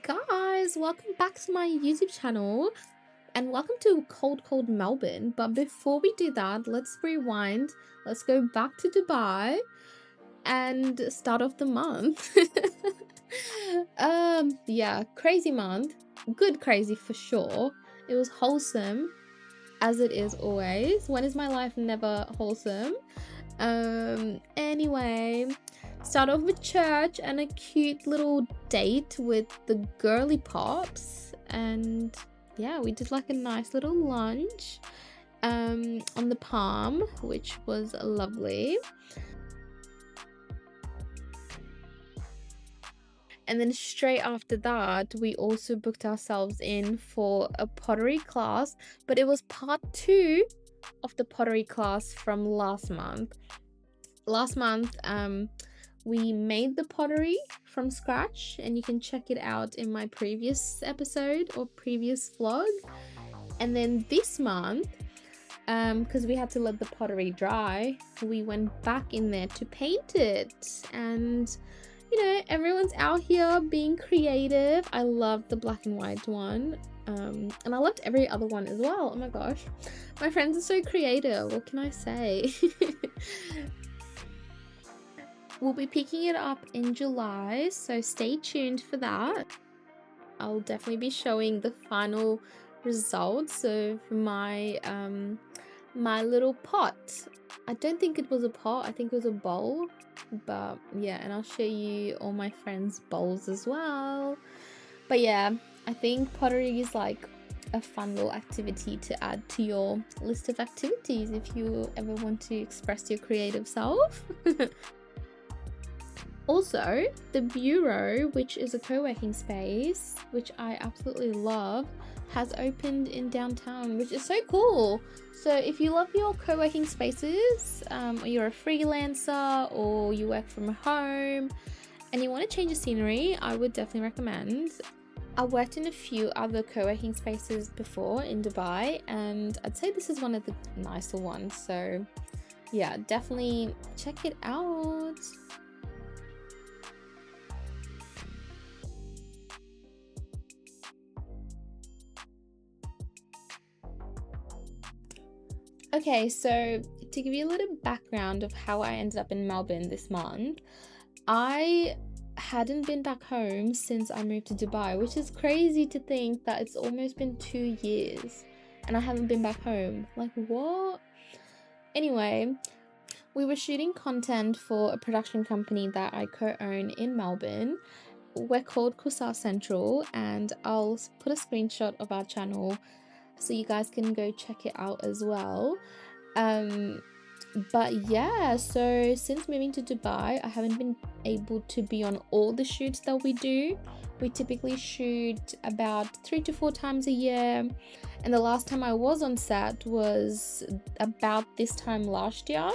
Guys, welcome back to my YouTube channel and welcome to cold Melbourne. But before we do that, let's rewind. Let's go back to Dubai and start off the month. Yeah, crazy month. Good crazy for sure. It was wholesome, as it is always. When is my life never wholesome? Anyway, start off with church and a cute little date with the girly pops, and yeah, we did like a nice little lunch on the Palm, which was lovely. And then straight after that, we also booked ourselves in for a pottery class, but it was part 2 of the pottery class from last month. We made the pottery from scratch, and you can check it out in my previous episode or previous vlog. And then this month, because we had to let the pottery dry, we went back in there to paint it. And you know, everyone's out here being creative. I love the black and white one, and I loved every other one as well. Oh my gosh, my friends are so creative, what can I say? We'll be picking it up in July, so stay tuned for that. I'll definitely be showing the final results of my my little pot. I don't think it was a pot, I think it was a bowl, but yeah, and I'll show you all my friends' bowls as well. But yeah, I think pottery is like a fun little activity to add to your list of activities if you ever want to express your creative self. Also, the Bureau, which is a co-working space, which I absolutely love, has opened in downtown, which is so cool. So if you love your co-working spaces, or you're a freelancer, or you work from home, and you want to change the scenery, I would definitely recommend. I worked in a few other co-working spaces before in Dubai, and I'd say this is one of the nicer ones. So yeah, definitely check it out. Okay, so to give you a little background of how I ended up in Melbourne this month, I hadn't been back home since I moved to Dubai, which is crazy to think that it's almost been 2 years and I haven't been back home. Like, what? Anyway, we were shooting content for a production company that I co-own in Melbourne. We're called quasarcentral, and I'll put a screenshot of our channel so you guys can go check it out as well. But yeah, so since moving to Dubai, I haven't been able to be on all the shoots that we do. We typically shoot about 3 to 4 times a year, and the last time I was on set was about this time last year,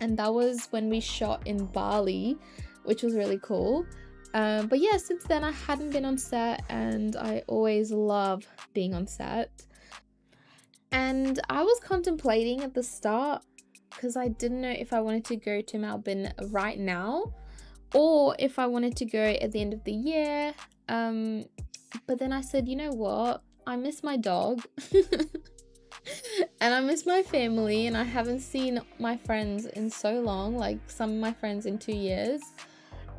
and that was when we shot in Bali, which was really cool. But yeah, since then I hadn't been on set, and I always love being on set. And I was contemplating at the start, because I didn't know if I wanted to go to Melbourne right now or if I wanted to go at the end of the year. But then I said, you know what? I miss my dog and I miss my family, and I haven't seen my friends in so long, like some of my friends in 2 years.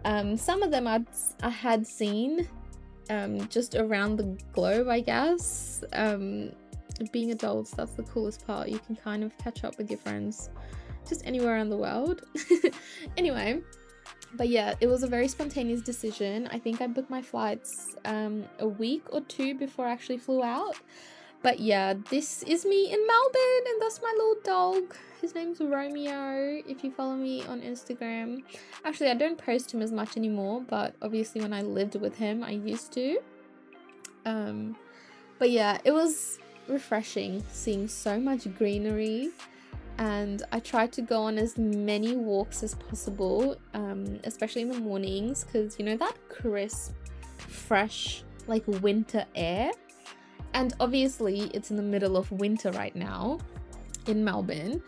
Some of them I had seen just around the globe, I guess. Being adults, that's the coolest part. You can kind of catch up with your friends just anywhere around the world. Anyway, but yeah, it was a very spontaneous decision. I think I booked my flights a week or 2 before I actually flew out. But yeah, this is me in Melbourne, and that's my little dog. His name's Romeo, if you follow me on Instagram. Actually, I don't post him as much anymore, but obviously when I lived with him, I used to. But yeah, it was refreshing seeing so much greenery, and I tried to go on as many walks as possible, especially in the mornings, because you know that crisp, fresh, like winter air. And obviously it's in the middle of winter right now in Melbourne,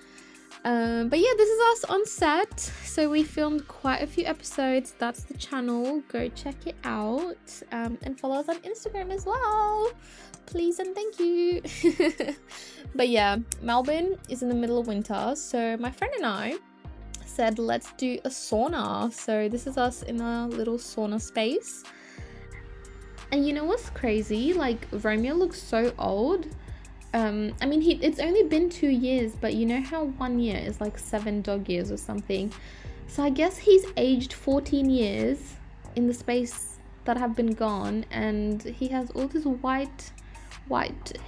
But yeah, this is us on set. So we filmed quite a few episodes. That's the channel. Go check it out. And follow us on Instagram as well. Please and thank you. But yeah, Melbourne is in the middle of winter. So my friend and I said, let's do a sauna. So this is us in a little sauna space. And you know what's crazy? Like, Romeo looks so old. I mean, it's only been 2 years, but you know how 1 year is like 7 dog years or something. So I guess he's aged 14 years in the space that have been gone, and he has all this white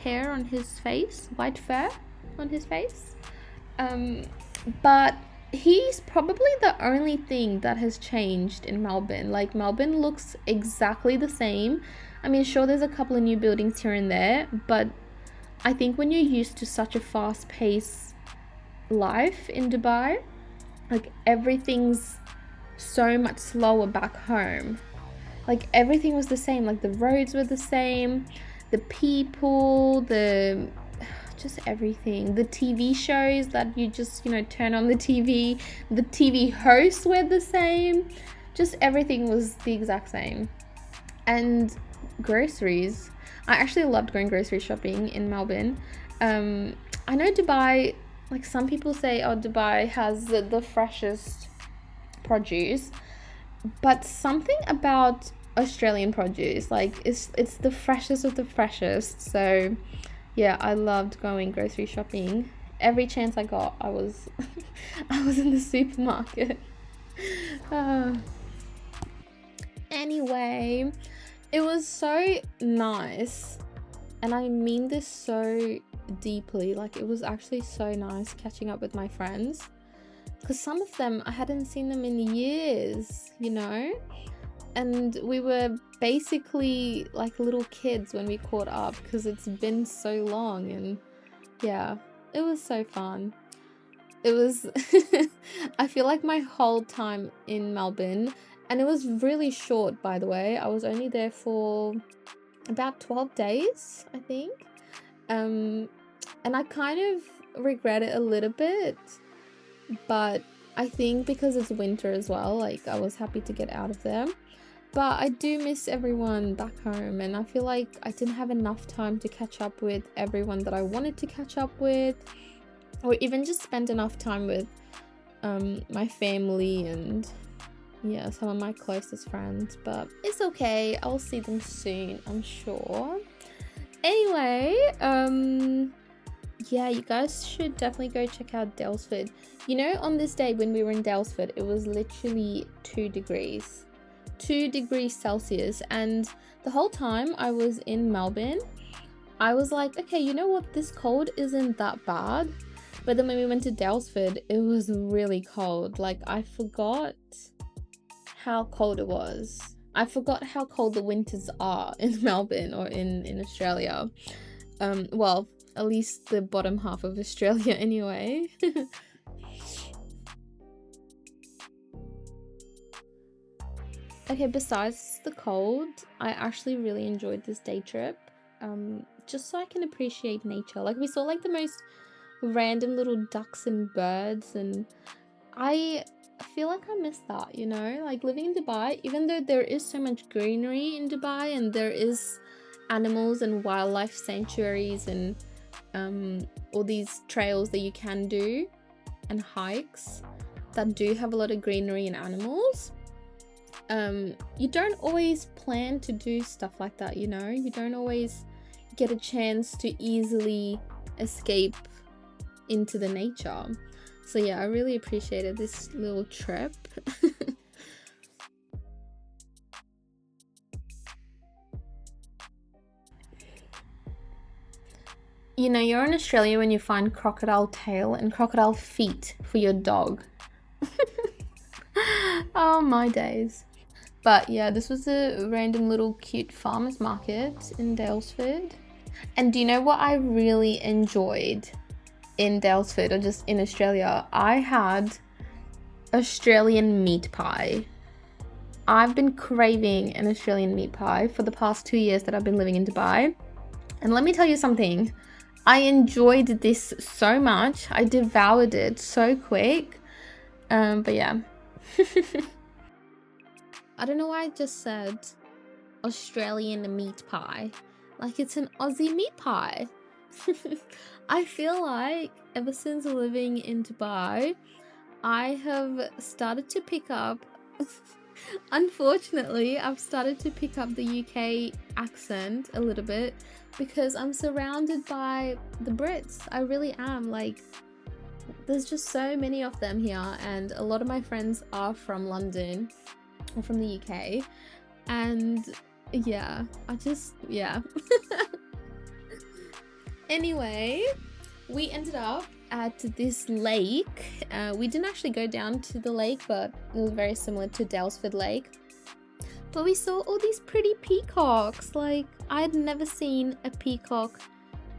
hair on his face, white fur on his face. But he's probably the only thing that has changed in Melbourne. Like, Melbourne looks exactly the same. I mean, sure, there's a couple of new buildings here and there, but I think when you're used to such a fast-paced life in Dubai, like, everything's so much slower back home. Like, everything was the same. Like, the roads were the same, the people, just everything. The TV shows that you just, turn on the TV hosts were the same. Just everything was the exact same. And groceries. I actually loved going grocery shopping in Melbourne. I know Dubai, like, some people say, oh, Dubai has the freshest produce, but something about Australian produce, like, it's the freshest of the freshest. So yeah, I loved going grocery shopping. Every chance I got, I was in the supermarket. Anyway, it was so nice, and I mean this so deeply. Like, it was actually so nice catching up with my friends, because some of them, I hadn't seen them in years, and we were basically like little kids when we caught up, because it's been so long. And yeah, it was so fun. It was I feel like my whole time in Melbourne, and it was really short, by the way. I was only there for about 12 days, I think. And I kind of regret it a little bit, but I think because it's winter as well, like, I was happy to get out of there. But I do miss everyone back home, and I feel like I didn't have enough time to catch up with everyone that I wanted to catch up with, or even just spend enough time with my family and, yeah, some of my closest friends. But it's okay, I'll see them soon, I'm sure. Anyway, yeah, you guys should definitely go check out Daylesford. On this day when we were in Daylesford, it was literally 2 degrees Celsius, and the whole time I was in Melbourne, I was like, okay, you know what, this cold isn't that bad. But then when we went to Daylesford, it was really cold. Like, I forgot how cold it was. I forgot how cold the winters are in Melbourne or in Australia. Well, at least the bottom half of Australia anyway. Okay, besides the cold, I actually really enjoyed this day trip. Just so I can appreciate nature. Like, we saw like the most random little ducks and birds, and I feel like I miss that, like, living in Dubai, even though there is so much greenery in Dubai, and there is animals and wildlife sanctuaries and all these trails that you can do and hikes that do have a lot of greenery and animals. You don't always plan to do stuff like that, you don't always get a chance to easily escape into the nature. So yeah, I really appreciated this little trip. You're in Australia when you find crocodile tail and crocodile feet for your dog. Oh, my days. But yeah, this was a random little cute farmers market in Daylesford. And do you know what I really enjoyed in Daylesford, or just in Australia? I had Australian meat pie. I've been craving an Australian meat pie for the past 2 years that I've been living in Dubai. And let me tell you something. I enjoyed this so much. I devoured it so quick. But yeah. I don't know why I just said Australian meat pie. Like, it's an Aussie meat pie. I feel like ever since living in Dubai, I have started to pick up unfortunately, I've started to pick up the UK accent a little bit because I'm surrounded by the Brits. I really am. Like, there's just so many of them here, and a lot of my friends are from London or from the UK. And yeah, yeah. Anyway, we ended up at this lake. We didn't actually go down to the lake, but it was very similar to Dalesford Lake. But we saw all these pretty peacocks. Like, I had never seen a peacock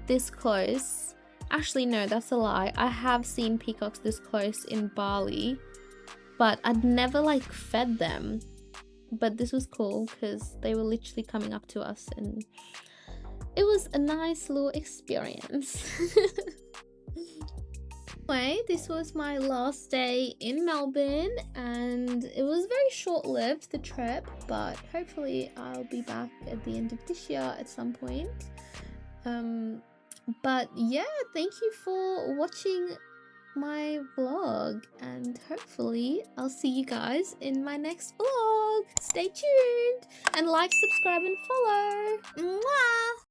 this close. Actually, no, that's a lie. I have seen peacocks this close in Bali, but I'd never like fed them. But this was cool because they were literally coming up to us, and it was a nice little experience. Anyway, this was my last day in Melbourne, and it was very short-lived, the trip, but hopefully I'll be back at the end of this year at some point. But yeah, thank you for watching my vlog, and hopefully I'll see you guys in my next vlog. Stay tuned and like, subscribe, and follow. Mwah!